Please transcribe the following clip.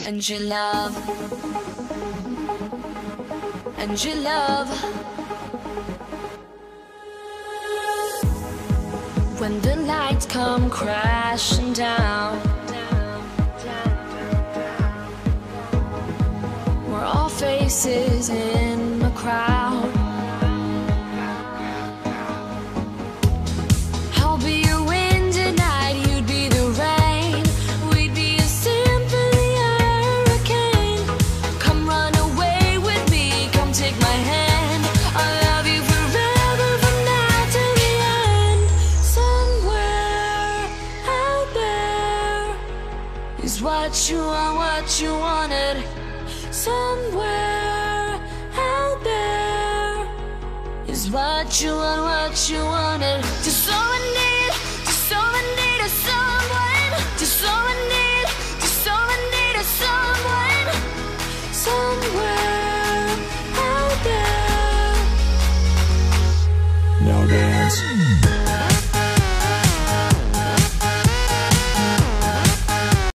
and your love, and your love. When the lights come crashing down, we're all faces in a crowd. I'll be your wind at night, you'd be the rain. We'd be a symphony, a hurricane. Come run away with me, come take my hand. I'll love you forever from now to the end. Somewhere out there is what you want, what you wanted. Somewhere out there is what you want, what you wanted. Just so I need, just so I need a someone. Just so I need, just so I need a someone. Somewhere out there. Now dance.